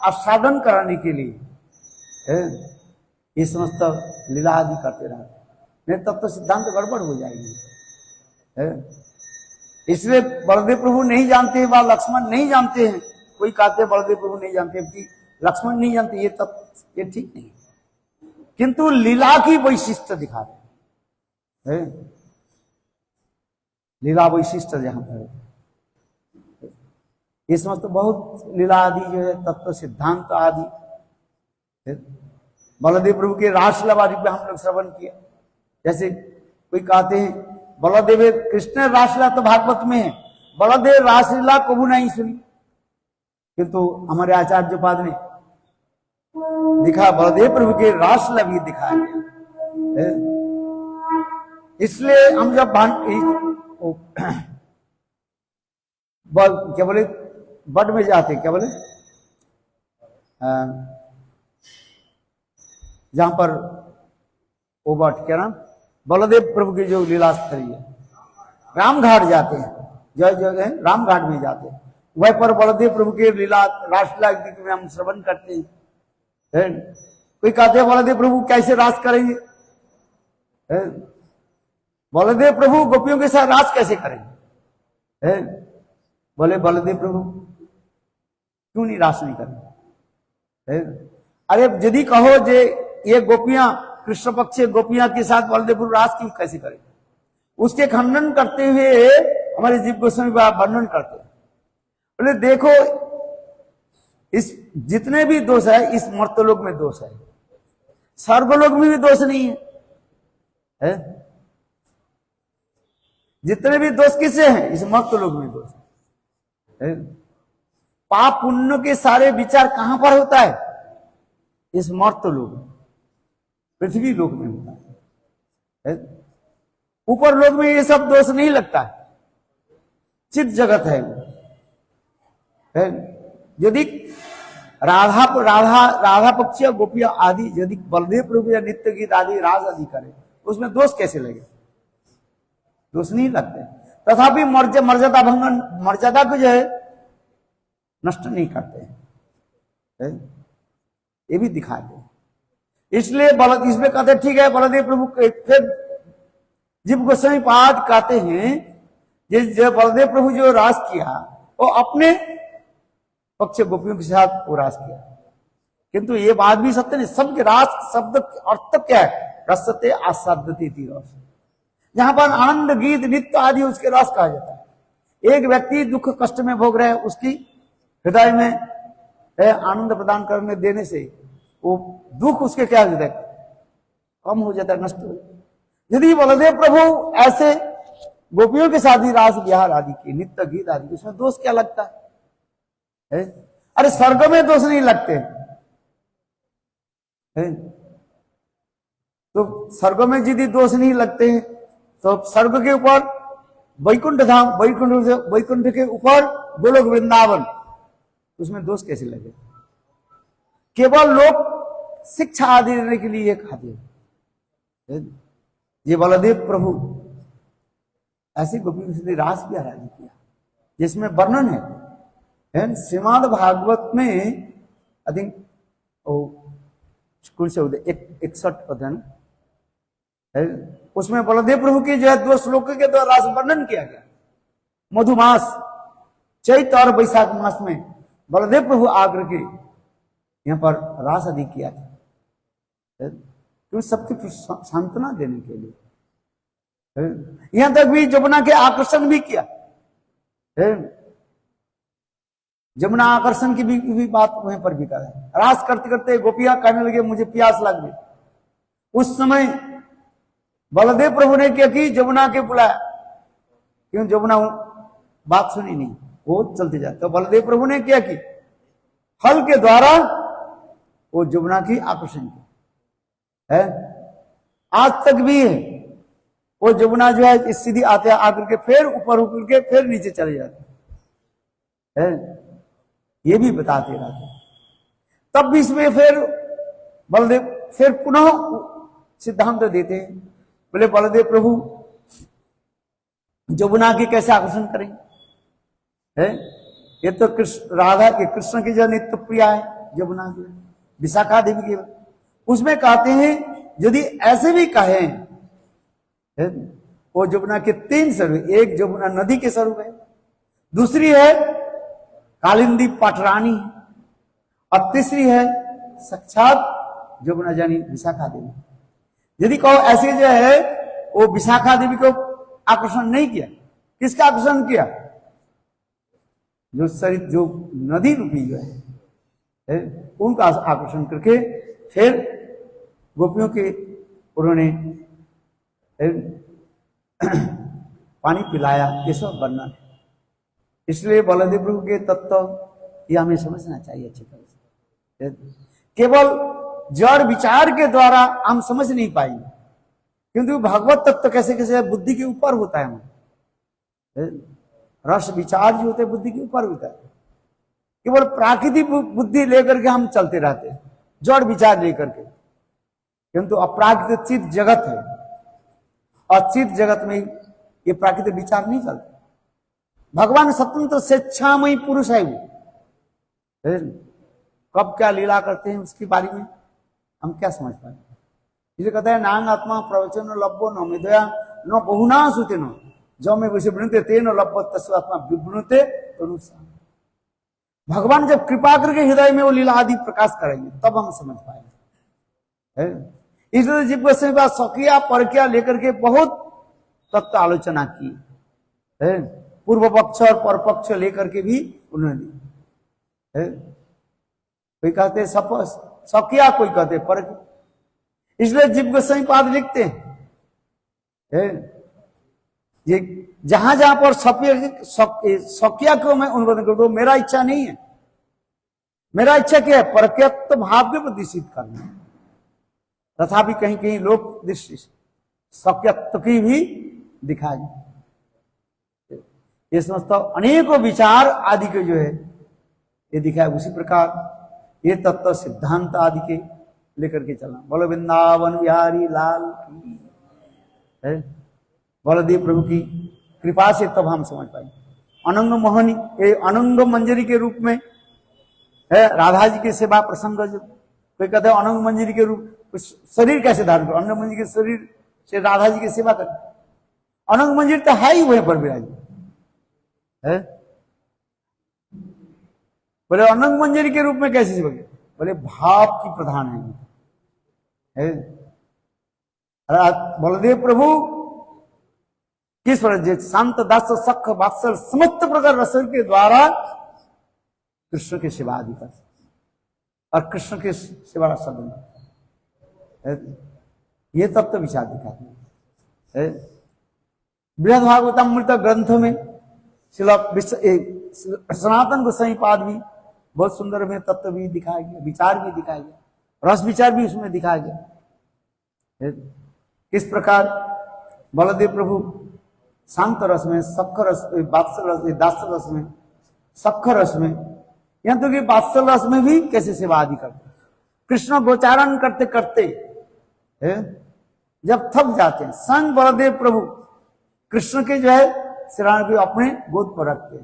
आस्वादन कराने के लिए ये समस्त लीला आदि करते रहते, नहीं तब तो सिद्धांत गड़बड़ हो जाएगी। इसलिए बलदेव प्रभु नहीं जानते व लक्ष्मण नहीं जानते हैं। कोई कहते बलदेव प्रभु नहीं जानते कि लक्ष्मण नहीं जानते, ये तब ये ठीक नहीं, किंतु लीला की वैशिष्ट दिखा रहे हैं। लीला वैशिष्ट जहां पर ये समस्त बहुत लीला आदि जो है तत्व सिद्धांत आदि बलदेव प्रभु के रासलीला बारी पे हम लोग श्रवण किया। जैसे कोई कहते हैं बलदेव कृष्ण रासलीला तो भागवत में है, बलदेव रासलीला कबू नहीं सुनी, किंतु हमारे आचार्य पाद ने दिखा बलदेव प्रभु के रासलीला भी दिखाया गया। इसलिए हम जब क्या बोले बड में जाते, क्या बोले जहां पर वो बट क्या नाम बलदेव प्रभु की जो लीला स्थली है, रामघाट जाते हैं, जय जय रामघाट में जाते हैं, वह पर बलदेव प्रभु के लीला रासलीला में हम श्रवण करते हैं। कोई कहते हैं बलदेव प्रभु कैसे रास करेंगे, बलदेव प्रभु गोपियों के साथ रास कैसे करेंगे? बोले बलदेव प्रभु क्यों नहीं रास नहीं करेंगे? अरे यदि कहो जे ये गोपियां कृष्ण पक्ष गोपियां के साथ बलदेव प्रभु रास क्यों कैसे करेंगे, उसके खंडन करते हुए हमारे जीव गोस्वामी वर्णन करते हैं। बोले देखो इस जितने भी दोष है इस मर्तलोक में दोष है, स्वर्गलोक में भी दोष नहीं है, जितने भी दोष किसे हैं इस मर्तलोक में दोष है। पाप पुण्य के सारे विचार कहां पर होता है? इस मर्तलोक पृथ्वी लोक में होता है। ऊपर लोक में ये सब दोष नहीं लगता है, चित जगत है। यदि राधा राधा राधा पक्षी गोपिया आदि यदि बलदेव प्रभु या नित्य गीत आदि राज आदि करे उसमें दोष कैसे लगे? दोष नहीं लगते। तथापि मर्यादा भंगन मर्यादा को जो है नष्ट नहीं करते हैं, ये भी दिखाते हैं। इसलिए इसमें कहते ठीक है बलदेव प्रभु फिर जीव गोस्वामी पाद कहते हैं जो बलदेव प्रभु जो रास किया वो अपने पक्ष गोपियों के साथ वो रास किया, किंतु ये बात भी सत्य नहीं। सबके रास शब्द अर्थ क्या है? रसते आसादती रस, जहां पर आनंद गीत नित्य आदि उसके रस कहा जाता है। एक व्यक्ति दुख कष्ट में भोग रहे है, उसकी हृदय में आनंद प्रदान करने देने से वो दुख उसके क्या हो जाता है? कम हो जाता है, नष्ट हो जाता है। यदि बलदेव प्रभु ऐसे गोपियों के साथ ही रास विहार आदि की नित्य गीत आदि, उसमें दोष क्या लगता है? अरे स्वर्ग में दोष नहीं लगते हैं? तो स्वर्ग में यदि दोष नहीं लगते हैं तो स्वर्ग के ऊपर वैकुंठ धाम, वैकुंठ के ऊपर गोलोक वृंदावन, उसमें दोष कैसे लगे? केवल लोग शिक्षा आदि देने के लिए खाते हैं। ये बलदेव प्रभु ऐसी गोपी के रास भी आराधना किया जिसमें वर्णन है श्रीमद् भागवत में आई थिंक स्कूल से 61 अध्ययन है, उसमें बलदेव प्रभु की जो है 2 श्लोकों के द्वारा रास वर्णन किया गया। मधुमास चैत्र और वैशाख मास में बलदेव प्रभु आकर के यहाँ पर रास आदि किया था, क्योंकि सबकी सांत्वना देने के लिए। यहां तक भी जमुना के आकर्षण भी किया, जमुना आकर्षण की भी बात वहीं पर भी कर रहे हैं। रास करते करते गोपियां कहने लगे मुझे प्यास लग गई। उस समय बलदेव प्रभु ने क्या की? जमुना के बुलाया, क्यों? जमुना बात सुनी नहीं, वो चलते जाते। तो बलदेव प्रभु ने क्या की? फल के द्वारा वो जमुना की आकर्षण की है। आज तक भी है वो जमुना जो है सीधी आते आकर के फिर ऊपर उतर के फिर नीचे चले जाते हैं, ये भी बताते रहते। तब भी इसमें फिर बलदेव फिर पुनः सिद्धांत देते हैं, बोले बलदेव प्रभु जमुना की कैसे आकर्षण करेंगे? ये तो राधा के कृष्ण की जो नित्य प्रिया है जमुना की, विशाखा देवी की, उसमें कहते हैं यदि ऐसे भी कहें वो जमुना के 3 स्वरूप, एक जमुना नदी के स्वरूप है, दूसरी है कालिंदी पाटरानी और तीसरी है साक्षात जमुना जानी विशाखा देवी। यदि कहो ऐसे जो है वो विशाखा देवी को आकर्षण नहीं किया, किसका आकर्षण किया? जो शरीर जो नदी रूपी जो है उनका आकर्षण करके फिर गोपियों के उन्होंने पानी पिलाया, ये सब वर्णन। इसलिए बलदेव प्रभु के तत्व ये हमें समझना चाहिए अच्छी तरह से। केवल जड़ विचार के द्वारा हम समझ नहीं पाएंगे, क्योंकि भगवत तत्व कैसे कैसे बुद्धि के ऊपर होता है। रस विचार जो होते हैं बुद्धि के ऊपर होता है। केवल प्राकृतिक बुद्धि लेकर के हम चलते रहते हैं, जड़ विचार लेकर के, किंतु अप्राकृतिक चित्त जगत है और चित्त जगत में ये प्राकृतिक विचार नहीं चलते। भगवान स्वतंत्र स्वेच्छामयी पुरुष है वो, कब क्या लीला करते हैं उसके बारे में हम क्या समझ पाए। इसे कहते हैं नांग आत्मा प्रवचन लब्बो न मेदया न बहुना सुते न जो में वैसे बनते ते न लब्बो तस्व आत्मा विभ्रते तो। भगवान जब कृपा करके हृदय में वो लीला आदि प्रकाश करेंगे तब हम समझ पाएंगे। इसलिए जीव गोस्वामी बात स्वकीय परकीय लेकर के बहुत तत्व आलोचना की है, पूर्व पक्ष और पर पक्ष लेकर के भी उन्होंने कोई कहते स्वकीय, कोई कहते पर। इसलिए जीव गोस्वामी पाद लिखते हैं ये जहां जहां पर स्वकीय को मैं अनुवाद कर दो, मेरा इच्छा नहीं है। मेरा इच्छा क्या है? परक्यत्व भाव के प्रदर्शित करना। तथापि कहीं कहीं लोक दृष्टि स्वकीयत्व की भी दिखाई, ये समझता अनेकों विचार आदि के जो है ये दिखाए। उसी प्रकार ये तत्व सिद्धांत आदि के लेकर के चलना। बोलो वृंदावन बिहारी लाल की है, बलदेव प्रभु की कृपा से तब हम समझ पाए। अनंग मोहनी अनंग मंजरी के रूप में है, राधा जी की सेवा प्रसंग। कोई कहते हैं अनंग मंजरी के रूप शरीर कैसे धारण करो, अनंग मंजरी के शरीर से राधा जी की सेवा कर। अनंग मंजरी तो है ही वहीं पर विराज है। बोले अनंग मंजरी के रूप में कैसे सेवा की? बोले भाव की प्रधान है। बलदेव प्रभु किस प्रकार शांत दास सख वात्सल समस्त प्रकार रस के द्वारा कृष्ण की सेवा आदि कर और कृष्ण के सेवा साधन, ये तत्व विचार दिखाते हैं। बृहद भागवतामृत ग्रंथ में सनातन गोस्वामी पाद भी बहुत सुंदर में तत्व भी दिखाया गया, विचार भी दिखाया गया, रस विचार भी उसमें दिखाया गया। किस प्रकार बलदेव प्रभु शांत रस में, सख रस, वात्सल रस, दास रस में, सख रस में, यहां तो कि वात्सल रस में भी कैसे सेवा आदि करते। कृष्ण गोचारण करते करते जब थक जाते हैं, संग बलदेव प्रभु कृष्ण के जो है शरण भी अपने गोद पर रखते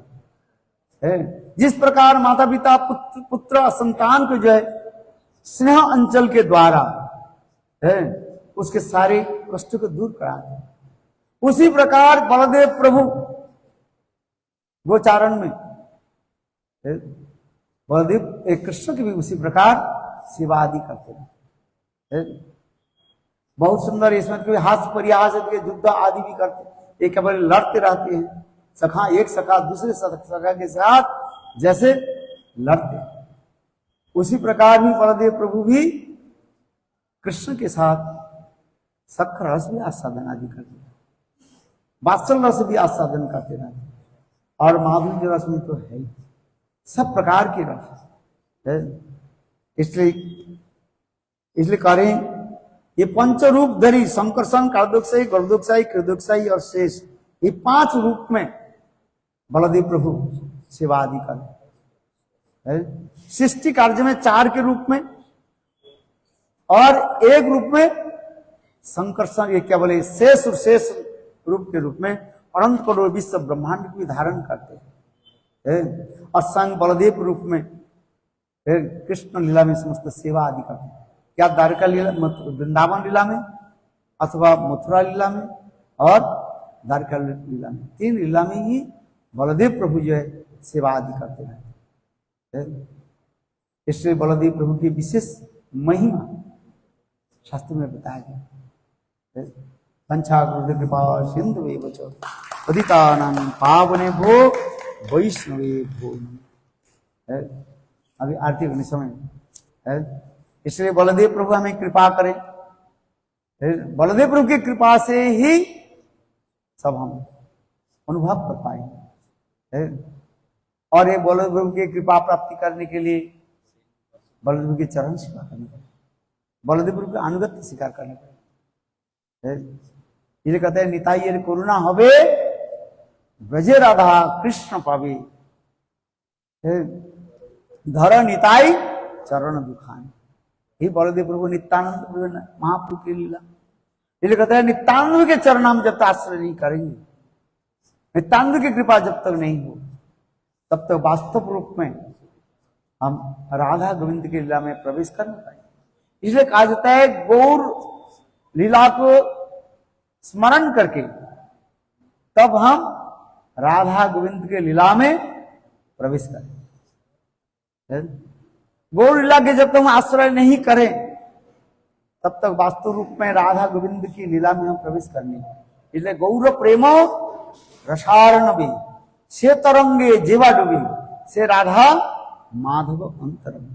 हैं। जिस प्रकार माता पिता पुत्र संतान को जो है स्नेह अंचल के द्वारा उसके सारे कष्ट को दूर कराते हैं, उसी प्रकार बलदेव प्रभु गोचारण में बलदेव एक कृष्ण की भी उसी प्रकार सेवा आदि करते हैं। बहुत सुंदर इसमें कोई हास्य परिहास के युद्ध आदि भी करते हैं। एक केवल लड़ते रहते हैं, सखा एक सखा दूसरे सखा के साथ जैसे लड़ते हैं, उसी प्रकार भी बलदेव प्रभु भी कृष्ण के साथ सख रस भी आस्वादन आदि करते हैं, वात्सल रस भी आस्वादन करते रहते हैं, और माधुर्य रस में तो है ही सब प्रकार के रस। इसलिए करें ये पंच रूप धरी संकर्षण, कार्दोक्षाई, गर्दोक्षाई, कृदोक्षाई और शेष, ये 5 रूप में बलदेव प्रभु सेवा आदि कर। सृष्टि कार्य में 4 के रूप में और 1 रूप में संकर्षण, ये क्या बोले शेष और शेष रूप के रूप में अनंत करोड़ विश्व ब्रह्मांड की धारण करते हैं। और संग बलदेव रूप में कृष्ण लीला में समस्त सेवा आदि करते हैं। क्या द्वारका लीला, वृंदावन लीला में अथवा मथुरा लीला में और द्वारका लीला में, 3 लीला में ही बलदेव प्रभु जो है सेवा आदि करते हैं। इसलिए बलदेव प्रभु की विशेष महिमा शास्त्र में बताया गया। पंचाकृत कृपा सिंधु पतितानां पावने भो वैष्णवे भो नमः। अभी आरती करने समय है, इसलिए बलदेव प्रभु हमें कृपा करें। बलदेव प्रभु की कृपा से ही सब हम अनुभव कर पाएंगे। और ये बलदेव प्रभु की कृपा प्राप्ति करने के लिए बलदेव प्रभु के चरण स्वीकार करने पड़े, बलदेव प्रभु के अनुगत्य स्वीकार करने पड़े। ये कहते हैं निताई ये करुणा हवे ब्रजे राधा कृष्ण पावे, धर निताई चरण दुखान। ही बलदेव प्रभु नित्यानंद महाप्रभु की लीला। इसलिए कहते हैं नित्यानंद के चरण हम जब तक आश्रय नहीं करेंगे, नित्यानंद की कृपा जब तक नहीं हो, तब तक वास्तव रूप में हम राधा गोविंद की लीला में प्रवेश कर नहीं पाएंगे। इसलिए कहा जाता है गौर लीला को स्मरण करके तब हम राधा गोविंद के लीला में प्रवेश करें। गौर लीला के जब तक हम आश्रय नहीं करें, तब तक वास्तव रूप में राधा गोविंद की लीला में हम प्रवेश करने। इसलिए गौर प्रेमो रसारणवी से तरंगे जीवा डूबी से राधा माधव अंतरम।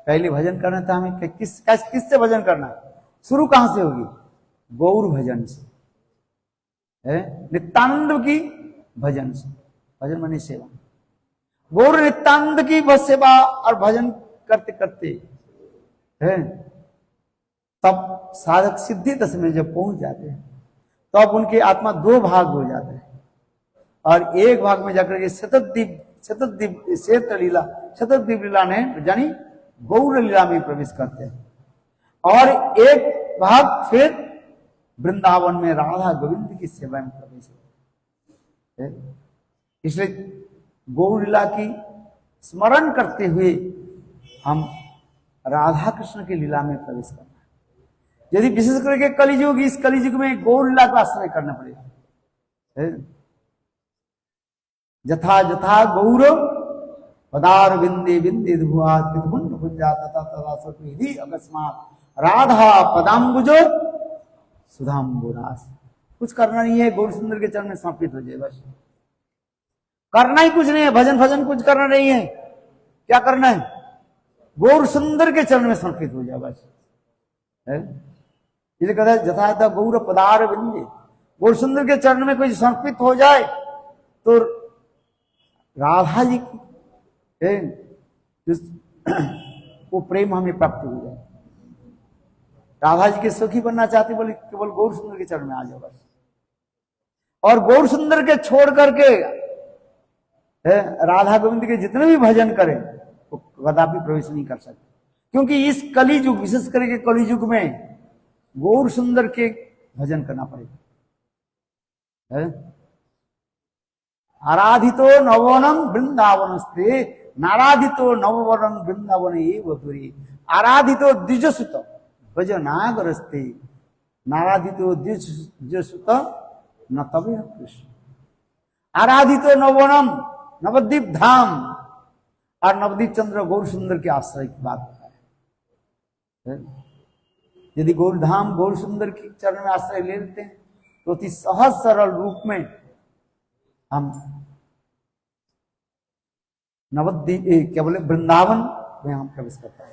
पहले भजन करना था हमें, किससे भजन करना? शुरू कहां से होगी? गौर भजन से, नित्यानंद की भजन से। भजन माने सेवा। गौर नित्यानंद की बस सेवा और भजन करते करते है, तब साधक सिद्धि दशा में जब पहुंच जाते हैं, तो अब उनकी आत्मा दो भाग हो जाते हैं। और एक भाग में जाकर के शतद्वीप लीला ने यानी गौर लीला में प्रवेश करते हैं, और एक भाग फिर वृंदावन में राधा गोविंद की सेवा में प्रवेश करते हैं। इसलिए गौर लीला की स्मरण करते हुए हम राधा कृष्ण की लीला में प्रवेश करना है। यदि विशेष करके कलियुग, इस कलियुग में गौर लीला का आश्रय करना पड़ेगा। जथा जथा गौर पदार बिंदे बिंदे अकस्मात राधा पदाम्बुजो सुधाम्बुरास। कुछ करना नहीं है, गौर सुंदर के चरण में समर्पित हो जाए बस। करना ही कुछ नहीं है, भजन भजन कुछ करना नहीं है। क्या करना है? गौर सुंदर के चरण में समर्पित हो जाए बस। इसलिए कहता है जथा जथा गौर पदार बिंदे, गौर सुंदर के चरण में कोई समर्पित हो जाए तो राधा जी की वो प्रेम हमें प्राप्त हो जाए। राधा जी के सुखी बनना चाहते बोले केवल गौर सुंदर के चरण में आ जाओ बस। और गौर सुंदर के छोड़ करके राधा गोविंद के जितने भी भजन करें वो कदापि प्रवेश नहीं कर सकते, क्योंकि इस कलियुग, विशेष करके कलियुग में गौर सुंदर के भजन करना पड़ेगा। आराधितो नववनम वृंदावनस्ते नाराधितो नववनम वृंदावन वधुरी। आराधितो द्विजसुत भजनागरस्ते नाराधितो द्विजसुत न तवे कृष्ण। आराधितो नववनम, नवद्वीप धाम और नवद्वीप चंद्र गौर सुंदर के आश्रय की बात है। यदि गौर धाम गौर सुंदर के चरण में आश्रय ले लेते हैं तो अति सहज सरल रूप में हम नवद्वीप क्या बोले वृंदावन में हम प्रवेश करते हैं,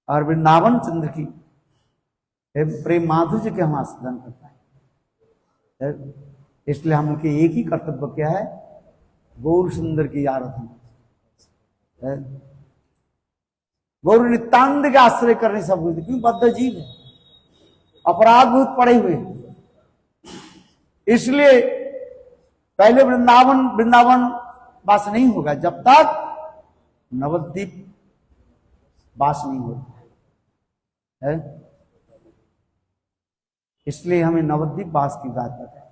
और वृंदावन चंद्र की प्रेम माधुर्य के हम आस्वादन करते हैं। इसलिए हम लोग एक ही कर्तव्य क्या है? गौर सुंदर की आराधना। गौर नित्यानंद के आश्रय करने सब हुए, क्यों? बद्ध जीव है, अपराध बहुत पड़े हुए। इसलिए पहले वृंदावन वास नहीं होगा जब तक नवद्वीप वास नहीं होता है। इसलिए हमें नवद्वीप वास की बात बताए,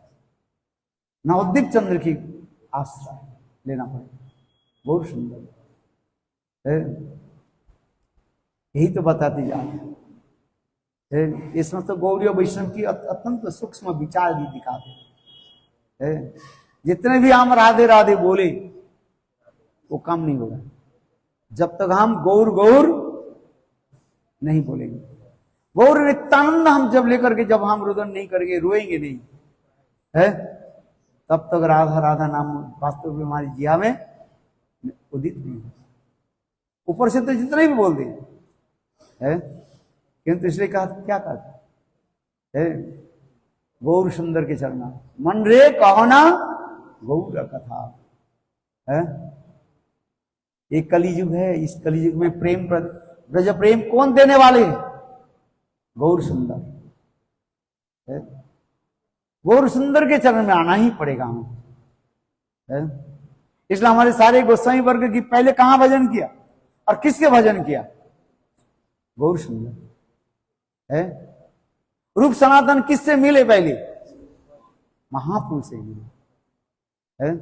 नवद्वीप चंद्र की आश्रय लेना पड़ेगा। बहुत सुंदर है, यही तो बताते जा रहे हैं। इसमें तो गौरी वैष्णव की अत्यंत सूक्ष्म विचार भी दिखाते हैं। जितने भी हम राधे राधे बोले वो कम नहीं होगा जब तक हम गौर गौर नहीं बोलेंगे। गौर नित्यानंद हम जब लेकर के जब हम रुदन नहीं करेंगे, रोएंगे नहीं है, तब तक राधा राधा नाम वास्तव में हमारी जिया में उदित नहीं हो। ऊपर से तो जितने भी बोल दिए है, किंतु इसलिए कहा क्या कहते है, गौर सुंदर के चरना मन रे कहो ना गौर कथा है। एक कलियुग है, इस कलियुग में प्रेम ब्रज प्रेम कौन देने वाले हैं? गौर सुंदर है। गौर सुंदर के चरण में आना ही पड़ेगा हमें है। इसलिए हमारे सारे गोसाई वर्ग की पहले कहां भजन किया और किसके भजन किया? गौर सुंदर है। रूप सनातन किससे मिले? पहले महापुरुष से मिले है।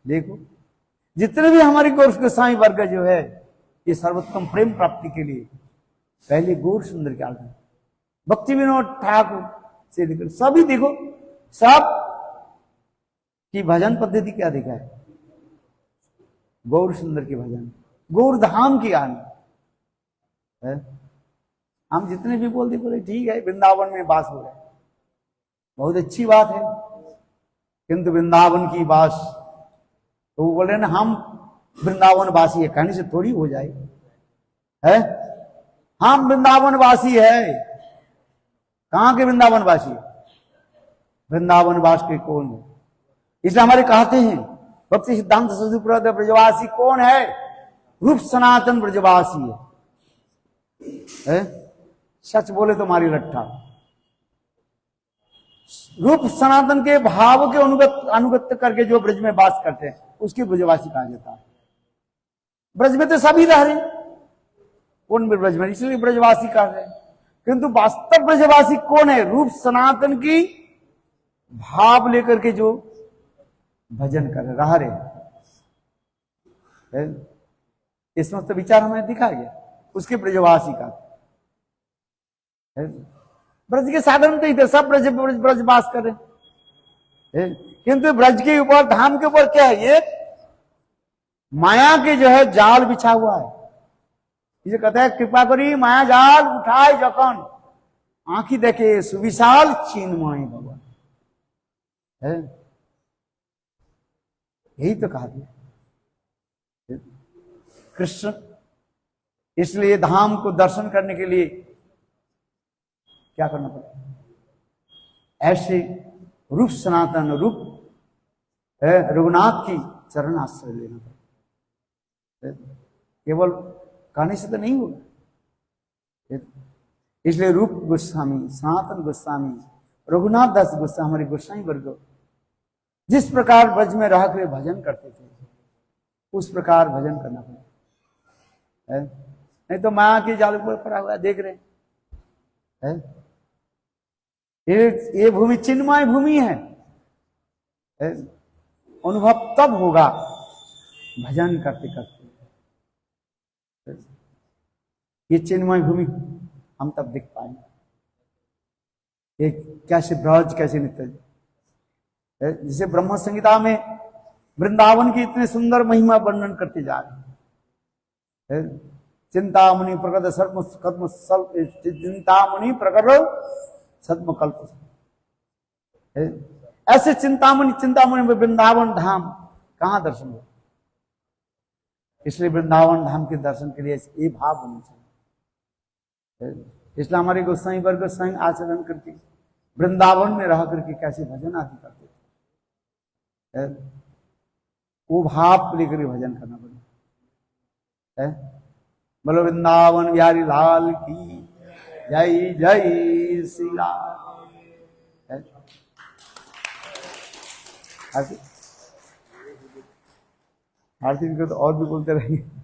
देखो जितने भी हमारी गौर गोसाई वर्ग जो है, ये सर्वोत्तम प्रेम प्राप्ति के लिए पहले गौर सुंदर के आगे भक्ति विनोद ठाकुर से लेकर सभी देखो, सब की भजन पद्धति क्या देखा है? गौर सुंदर के भजन, गौर धाम की आने है। हम जितने भी बोलते बोले ठीक है, वृंदावन में वास हो रहा है, बहुत अच्छी बात है, किंतु वृंदावन की वास तो वो बोल रहे ना हम वृंदावन वासी है, कहने से थोड़ी हो जाए है। हम वृंदावन वासी है। कहां के वृंदावन वासी? वृंदावन वास के कौन है? इसलिए हमारे कहते हैं भक्ति सिद्धांत सरस्वती ब्रजवासी कौन है? रूप सनातन ब्रजवासी है। सच बोले तो मारी रट्टा। रूप सनातन के भाव के अनुगत करके जो ब्रज में वास करते हैं उसकी ब्रजवासी कहा जाता है। ब्रज में तो सभी रह रहे, कौन ब्रज में, इसलिए ब्रजवासी कह रहे हैं, किंतु वास्तव ब्रजवासी कौन है? रूप सनातन की भाव लेकर के जो भजन कर रहा रहे है। इसमें तो विचार हमें दिखा गया, उसके ब्रजवासी का है। ब्रज के साधन तो ही थे, सब ब्रजवास कर रहे हैं, किंतु ब्रज के ऊपर धाम के ऊपर क्या है? ये माया के जो है जाल बिछा हुआ है। इसे कहते हैं कृपा करी माया जाल उठाए जखन आंखी देखे सुविशाल चिन्मय भगवान है। यही तो कहा दिया कृष्ण। इसलिए धाम को दर्शन करने के लिए क्या करना पड़ेगा? ऐसे रूप सनातन रूप रघुनाथ की चरण आश्रय लेना पड़ेगा। केवल कहने से तो नहीं होगा। इसलिए रूप गोस्वामी, सनातन गोस्वामी, रघुनाथ दास गोस्वामी, हमारे गोस्वामी वर्ग जिस प्रकार ब्रज में रह कर भजन करते थे उस प्रकार भजन करना पड़ेगा। नहीं तो माया के जाल पर पड़ा हुआ देख रहे हैं। ये भूमि चिन्मय भूमि है। अनुभव तब होगा भजन करते करते। ये चिन्मय भूमि हम तब देख पाएंगे, ये कैसे ब्रज कैसे नित्य। जिसे ब्रह्म संहिता में वृंदावन की इतने सुंदर महिमा वर्णन करते जा रहे हैं। चिंतामणि प्रकट सर्व कद्म चिंतामणि प्रकट सद्मकल्प। ऐसे चिंतामणि में वृंदावन धाम कहां दर्शन हो? इसलिए वृंदावन धाम के दर्शन के लिए ये भाव होना चाहिए। इसलिए हमारे गोसाई वर्ग स्वयं आचरण करके वृंदावन में रह करके कैसे भजन आदि करते थे, वो भाव लेकर भजन करना पड़ेगा। बोलो वृंदावन बिहारी लाल की जय जय श्री राम। आरती को तो और भी बोलते रहेंगे।